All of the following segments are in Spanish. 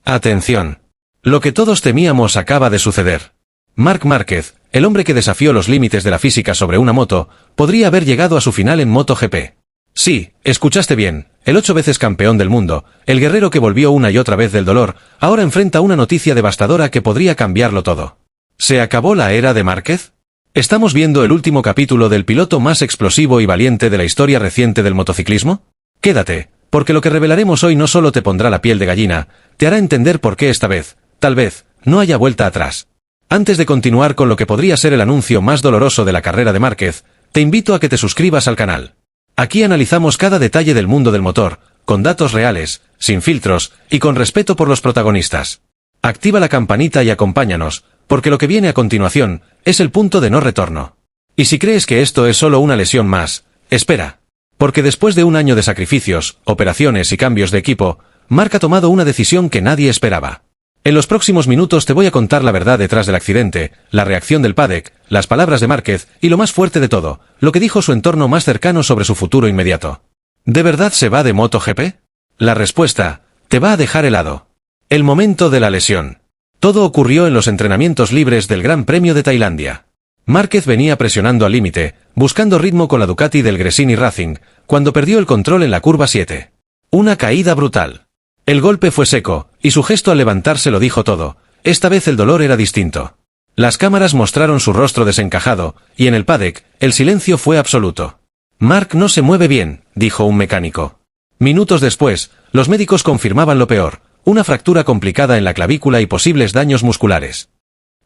Atención. Lo que todos temíamos acaba de suceder. Marc Márquez, el hombre que desafió los límites de la física sobre una moto, podría haber llegado a su final en MotoGP. Sí, escuchaste bien, el 8 veces campeón del mundo, el guerrero que volvió una y otra vez del dolor, ahora enfrenta una noticia devastadora que podría cambiarlo todo. ¿Se acabó la era de Márquez? ¿Estamos viendo el último capítulo del piloto más explosivo y valiente de la historia reciente del motociclismo? Quédate, porque lo que revelaremos hoy no solo te pondrá la piel de gallina, te hará entender por qué esta vez, tal vez, no haya vuelta atrás. Antes de continuar con lo que podría ser el anuncio más doloroso de la carrera de Márquez, te invito a que te suscribas al canal. Aquí analizamos cada detalle del mundo del motor, con datos reales, sin filtros, y con respeto por los protagonistas. Activa la campanita y acompáñanos, porque lo que viene a continuación es el punto de no retorno. Y si crees que esto es solo una lesión más, espera. Porque después de un año de sacrificios, operaciones y cambios de equipo, Marc ha tomado una decisión que nadie esperaba. En los próximos minutos te voy a contar la verdad detrás del accidente, la reacción del paddock, las palabras de Márquez y lo más fuerte de todo, lo que dijo su entorno más cercano sobre su futuro inmediato. ¿De verdad se va de MotoGP? La respuesta te va a dejar helado. El momento de la lesión. Todo ocurrió en los entrenamientos libres del Gran Premio de Tailandia. Márquez venía presionando al límite, buscando ritmo con la Ducati del Gresini Racing, cuando perdió el control en la curva 7. Una caída brutal. El golpe fue seco, y su gesto al levantarse lo dijo todo. Esta vez el dolor era distinto. Las cámaras mostraron su rostro desencajado, y en el paddock, el silencio fue absoluto. Marc no se mueve bien, dijo un mecánico. Minutos después, los médicos confirmaban lo peor, una fractura complicada en la clavícula y posibles daños musculares.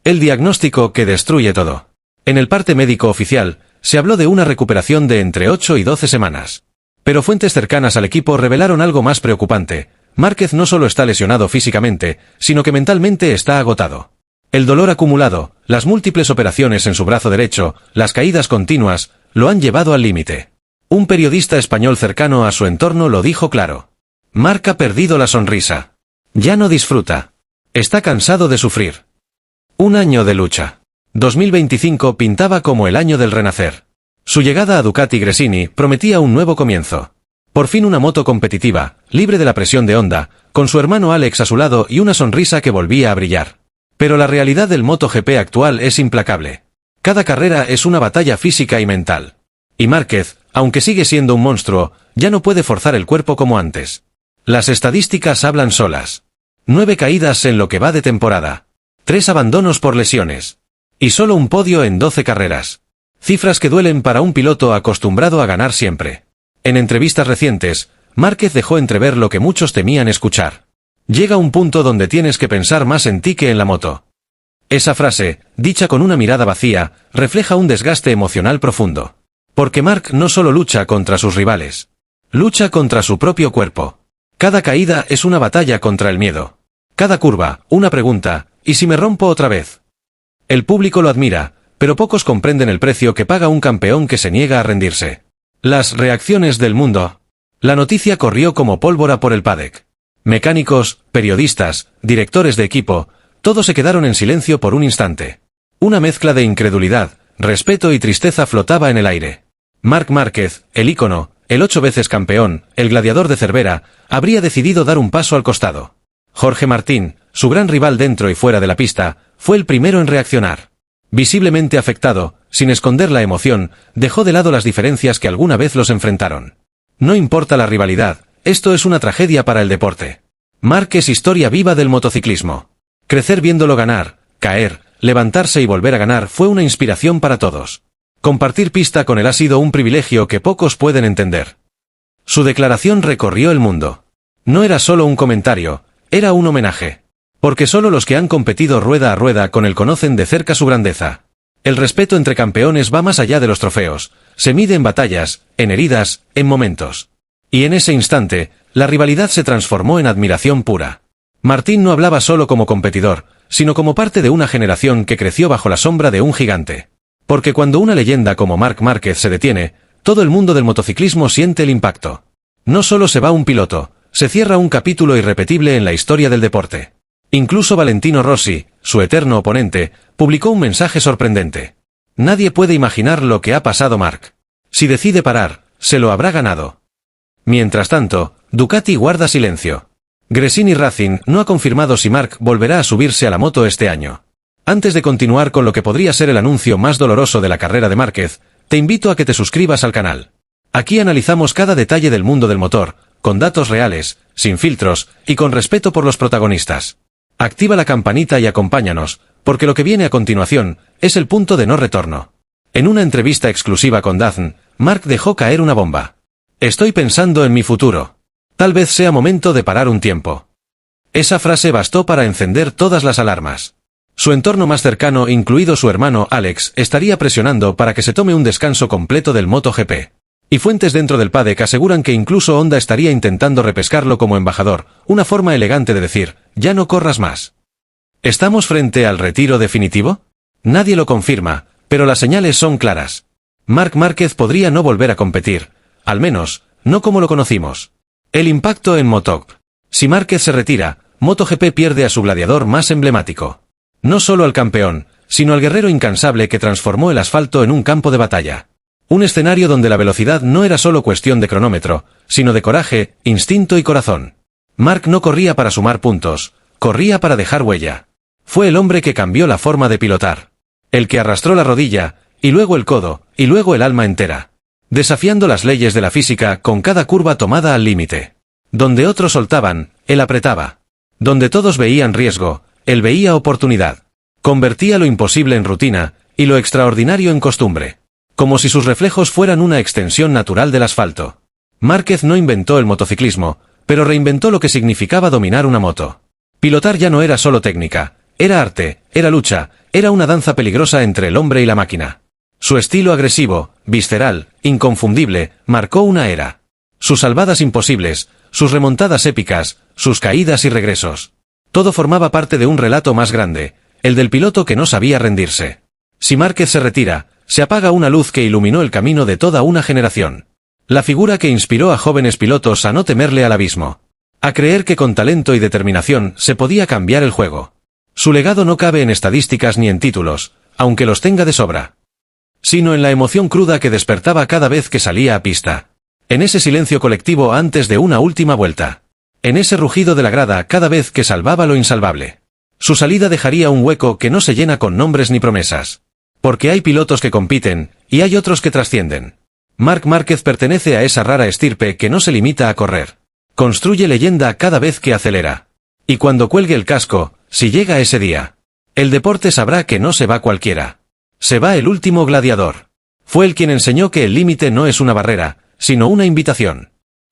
El diagnóstico que destruye todo. En el parte médico oficial, se habló de una recuperación de entre 8 y 12 semanas. Pero fuentes cercanas al equipo revelaron algo más preocupante. Márquez no solo está lesionado físicamente, sino que mentalmente está agotado. El dolor acumulado, las múltiples operaciones en su brazo derecho, las caídas continuas, lo han llevado al límite. Un periodista español cercano a su entorno lo dijo claro. Marc ha perdido la sonrisa. Ya no disfruta. Está cansado de sufrir. Un año de lucha. 2025 pintaba como el año del renacer. Su llegada a Ducati Gresini prometía un nuevo comienzo. Por fin una moto competitiva, libre de la presión de Honda, con su hermano Alex a su lado y una sonrisa que volvía a brillar. Pero la realidad del MotoGP actual es implacable. Cada carrera es una batalla física y mental. Y Márquez, aunque sigue siendo un monstruo, ya no puede forzar el cuerpo como antes. Las estadísticas hablan solas. 9 caídas en lo que va de temporada. 3 abandonos por lesiones. Y solo un podio en 12 carreras. Cifras que duelen para un piloto acostumbrado a ganar siempre. En entrevistas recientes, Márquez dejó entrever lo que muchos temían escuchar. Llega un punto donde tienes que pensar más en ti que en la moto. Esa frase, dicha con una mirada vacía, refleja un desgaste emocional profundo. Porque Marc no solo lucha contra sus rivales. Lucha contra su propio cuerpo. Cada caída es una batalla contra el miedo. Cada curva, una pregunta, ¿y si me rompo otra vez? El público lo admira, pero pocos comprenden el precio que paga un campeón que se niega a rendirse. Las reacciones del mundo. La noticia corrió como pólvora por el paddock. Mecánicos, periodistas, directores de equipo, todos se quedaron en silencio por un instante. Una mezcla de incredulidad, respeto y tristeza flotaba en el aire. Marc Márquez, el ícono, el 8 veces campeón, el gladiador de Cervera, habría decidido dar un paso al costado. Jorge Martín, su gran rival dentro y fuera de la pista, fue el primero en reaccionar. Visiblemente afectado, sin esconder la emoción, dejó de lado las diferencias que alguna vez los enfrentaron. No importa la rivalidad, esto es una tragedia para el deporte. Marc es historia viva del motociclismo. Crecer viéndolo ganar, caer, levantarse y volver a ganar fue una inspiración para todos. Compartir pista con él ha sido un privilegio que pocos pueden entender. Su declaración recorrió el mundo. No era solo un comentario, era un homenaje. Porque solo los que han competido rueda a rueda con él conocen de cerca su grandeza. El respeto entre campeones va más allá de los trofeos, se mide en batallas, en heridas, en momentos. Y en ese instante, la rivalidad se transformó en admiración pura. Martín no hablaba solo como competidor, sino como parte de una generación que creció bajo la sombra de un gigante. Porque cuando una leyenda como Marc Márquez se detiene, todo el mundo del motociclismo siente el impacto. No solo se va un piloto, se cierra un capítulo irrepetible en la historia del deporte. Incluso Valentino Rossi, su eterno oponente, publicó un mensaje sorprendente. Nadie puede imaginar lo que ha pasado Marc. Si decide parar, se lo habrá ganado. Mientras tanto, Ducati guarda silencio. Gresini Racing no ha confirmado si Marc volverá a subirse a la moto este año. Antes de continuar con lo que podría ser el anuncio más doloroso de la carrera de Márquez, te invito a que te suscribas al canal. Aquí analizamos cada detalle del mundo del motor, con datos reales, sin filtros y con respeto por los protagonistas. Activa la campanita y acompáñanos, porque lo que viene a continuación es el punto de no retorno. En una entrevista exclusiva con DAZN, Marc dejó caer una bomba. Estoy pensando en mi futuro. Tal vez sea momento de parar un tiempo. Esa frase bastó para encender todas las alarmas. Su entorno más cercano, incluido su hermano Alex, estaría presionando para que se tome un descanso completo del MotoGP. Y fuentes dentro del paddock aseguran que incluso Honda estaría intentando repescarlo como embajador, una forma elegante de decir, ya no corras más. ¿Estamos frente al retiro definitivo? Nadie lo confirma, pero las señales son claras. Marc Márquez podría no volver a competir, al menos, no como lo conocimos. El impacto en Moto. Si Márquez se retira, MotoGP pierde a su gladiador más emblemático. No solo al campeón, sino al guerrero incansable que transformó el asfalto en un campo de batalla. Un escenario donde la velocidad no era solo cuestión de cronómetro, sino de coraje, instinto y corazón. Marc no corría para sumar puntos, corría para dejar huella. Fue el hombre que cambió la forma de pilotar. El que arrastró la rodilla, y luego el codo, y luego el alma entera. Desafiando las leyes de la física con cada curva tomada al límite. Donde otros soltaban, él apretaba. Donde todos veían riesgo, él veía oportunidad. Convertía lo imposible en rutina, y lo extraordinario en costumbre. Como si sus reflejos fueran una extensión natural del asfalto. Márquez no inventó el motociclismo, pero reinventó lo que significaba dominar una moto. Pilotar ya no era solo técnica, era arte, era lucha, era una danza peligrosa entre el hombre y la máquina. Su estilo agresivo, visceral, inconfundible, marcó una era. Sus salvadas imposibles, sus remontadas épicas, sus caídas y regresos. Todo formaba parte de un relato más grande, el del piloto que no sabía rendirse. Si Márquez se retira, se apaga una luz que iluminó el camino de toda una generación. La figura que inspiró a jóvenes pilotos a no temerle al abismo. A creer que con talento y determinación se podía cambiar el juego. Su legado no cabe en estadísticas ni en títulos, aunque los tenga de sobra. Sino en la emoción cruda que despertaba cada vez que salía a pista. En ese silencio colectivo antes de una última vuelta. En ese rugido de la grada cada vez que salvaba lo insalvable. Su salida dejaría un hueco que no se llena con nombres ni promesas. Porque hay pilotos que compiten, y hay otros que trascienden. Marc Márquez pertenece a esa rara estirpe que no se limita a correr. Construye leyenda cada vez que acelera. Y cuando cuelgue el casco, si llega ese día, el deporte sabrá que no se va cualquiera. Se va el último gladiador. Fue el quien enseñó que el límite no es una barrera, sino una invitación.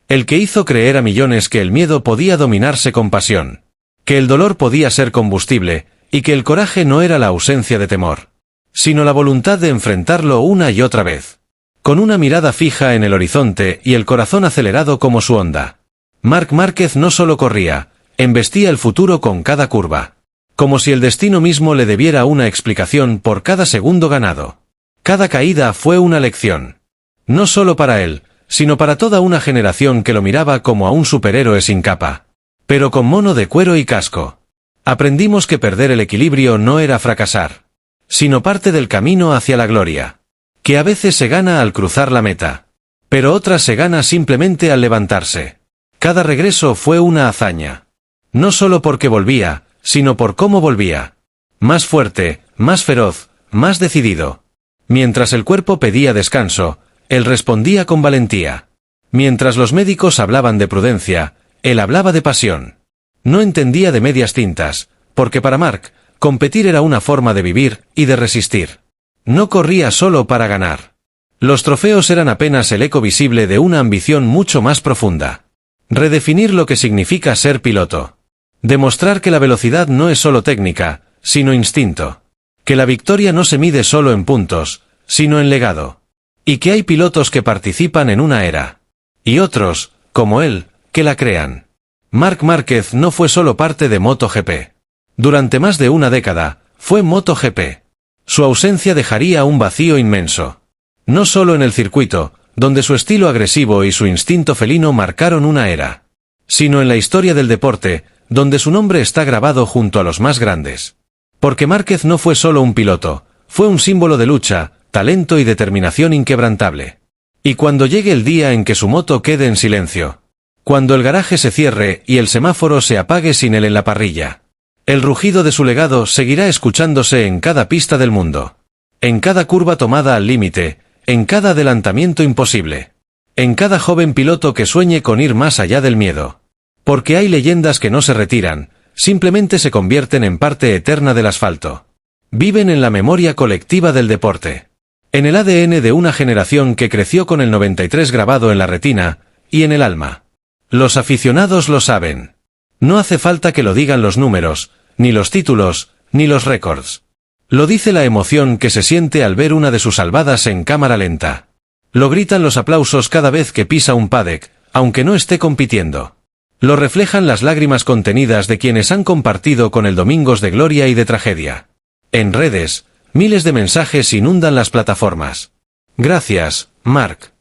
El que hizo creer a millones que el miedo podía dominarse con pasión. Que el dolor podía ser combustible, y que el coraje no era la ausencia de temor, sino la voluntad de enfrentarlo una y otra vez. Con una mirada fija en el horizonte y el corazón acelerado como su Honda. Marc Márquez no solo corría, embestía el futuro con cada curva. Como si el destino mismo le debiera una explicación por cada segundo ganado. Cada caída fue una lección. No solo para él, sino para toda una generación que lo miraba como a un superhéroe sin capa. Pero con mono de cuero y casco. Aprendimos que perder el equilibrio no era fracasar, sino parte del camino hacia la gloria. Que a veces se gana al cruzar la meta. Pero otras se gana simplemente al levantarse. Cada regreso fue una hazaña. No solo porque volvía, sino por cómo volvía. Más fuerte, más feroz, más decidido. Mientras el cuerpo pedía descanso, él respondía con valentía. Mientras los médicos hablaban de prudencia, él hablaba de pasión. No entendía de medias tintas, porque para Marc, competir era una forma de vivir y de resistir. No corría solo para ganar. Los trofeos eran apenas el eco visible de una ambición mucho más profunda. Redefinir lo que significa ser piloto. Demostrar que la velocidad no es solo técnica, sino instinto. Que la victoria no se mide solo en puntos, sino en legado. Y que hay pilotos que participan en una era. Y otros, como él, que la crean. Marc Márquez no fue solo parte de MotoGP. Durante más de una década, fue MotoGP. Su ausencia dejaría un vacío inmenso. No solo en el circuito, donde su estilo agresivo y su instinto felino marcaron una era. Sino en la historia del deporte, donde su nombre está grabado junto a los más grandes. Porque Márquez no fue solo un piloto, fue un símbolo de lucha, talento y determinación inquebrantable. Y cuando llegue el día en que su moto quede en silencio, Cuando el garaje se cierre y el semáforo se apague sin él en la parrilla. El rugido de su legado seguirá escuchándose en cada pista del mundo. En cada curva tomada al límite, en cada adelantamiento imposible. En cada joven piloto que sueñe con ir más allá del miedo. Porque hay leyendas que no se retiran, simplemente se convierten en parte eterna del asfalto. Viven en la memoria colectiva del deporte. En el ADN de una generación que creció con el 93 grabado en la retina, y en el alma. Los aficionados lo saben. No hace falta que lo digan los números, ni los títulos, ni los récords. Lo dice la emoción que se siente al ver una de sus salvadas en cámara lenta. Lo gritan los aplausos cada vez que pisa un paddock, aunque no esté compitiendo. Lo reflejan las lágrimas contenidas de quienes han compartido con él domingos de gloria y de tragedia. En redes, miles de mensajes inundan las plataformas. Gracias, Marc.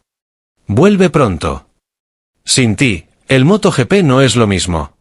Vuelve pronto. Sin ti, el MotoGP no es lo mismo.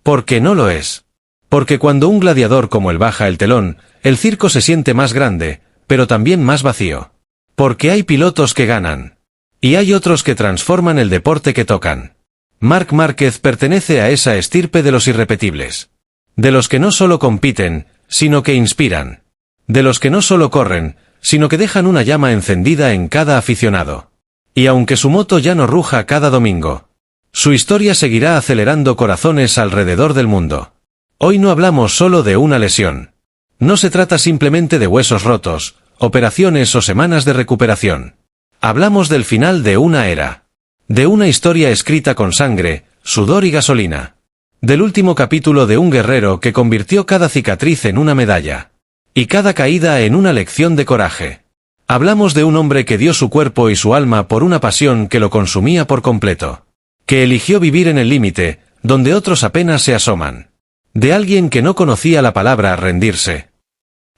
Porque no lo es. Porque cuando un gladiador como él baja el telón, el circo se siente más grande, pero también más vacío. Porque hay pilotos que ganan. Y hay otros que transforman el deporte que tocan. Marc Márquez pertenece a esa estirpe de los irrepetibles. De los que no solo compiten, sino que inspiran. De los que no solo corren, sino que dejan una llama encendida en cada aficionado. Y aunque su moto ya no ruja cada domingo, su historia seguirá acelerando corazones alrededor del mundo. Hoy no hablamos solo de una lesión. No se trata simplemente de huesos rotos, operaciones o semanas de recuperación. Hablamos del final de una era. De una historia escrita con sangre, sudor y gasolina. Del último capítulo de un guerrero que convirtió cada cicatriz en una medalla. Y cada caída en una lección de coraje. Hablamos de un hombre que dio su cuerpo y su alma por una pasión que lo consumía por completo. Que eligió vivir en el límite, donde otros apenas se asoman. De alguien que no conocía la palabra rendirse.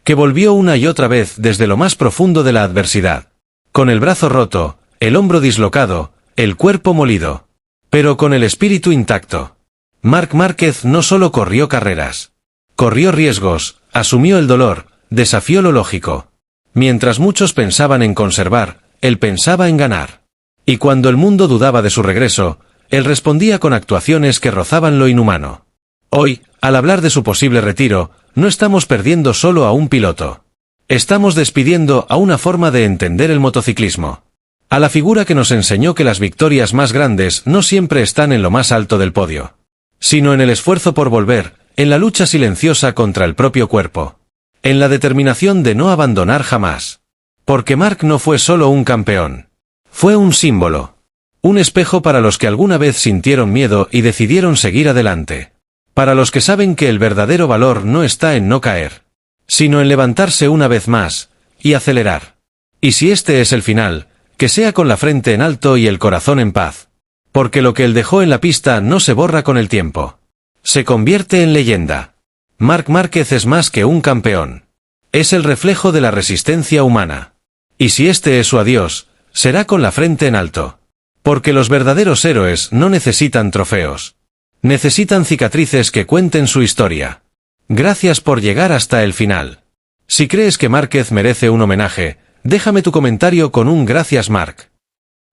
Que volvió una y otra vez desde lo más profundo de la adversidad. Con el brazo roto, el hombro dislocado, el cuerpo molido. Pero con el espíritu intacto. Marc Márquez no solo corrió carreras. Corrió riesgos, asumió el dolor, desafió lo lógico. Mientras muchos pensaban en conservar, él pensaba en ganar. Y cuando el mundo dudaba de su regreso, él respondía con actuaciones que rozaban lo inhumano. Hoy, al hablar de su posible retiro, no estamos perdiendo solo a un piloto. Estamos despidiendo a una forma de entender el motociclismo. A la figura que nos enseñó que las victorias más grandes no siempre están en lo más alto del podio. Sino en el esfuerzo por volver, en la lucha silenciosa contra el propio cuerpo. En la determinación de no abandonar jamás. Porque Marc no fue solo un campeón. Fue un símbolo. Un espejo para los que alguna vez sintieron miedo y decidieron seguir adelante. Para los que saben que el verdadero valor no está en no caer, sino en levantarse una vez más, y acelerar. Y si este es el final, que sea con la frente en alto y el corazón en paz. Porque lo que él dejó en la pista no se borra con el tiempo. Se convierte en leyenda. Marc Márquez es más que un campeón. Es el reflejo de la resistencia humana. Y si este es su adiós, será con la frente en alto. Porque los verdaderos héroes no necesitan trofeos. Necesitan cicatrices que cuenten su historia. Gracias por llegar hasta el final. Si crees que Márquez merece un homenaje, déjame tu comentario con un gracias Marc.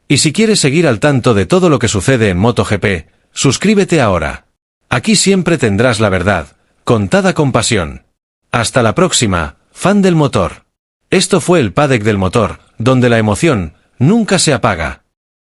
Y si quieres seguir al tanto de todo lo que sucede en MotoGP, suscríbete ahora. Aquí siempre tendrás la verdad, contada con pasión. Hasta la próxima, fan del motor. Esto fue el Paddock del Motor, donde la emoción nunca se apaga.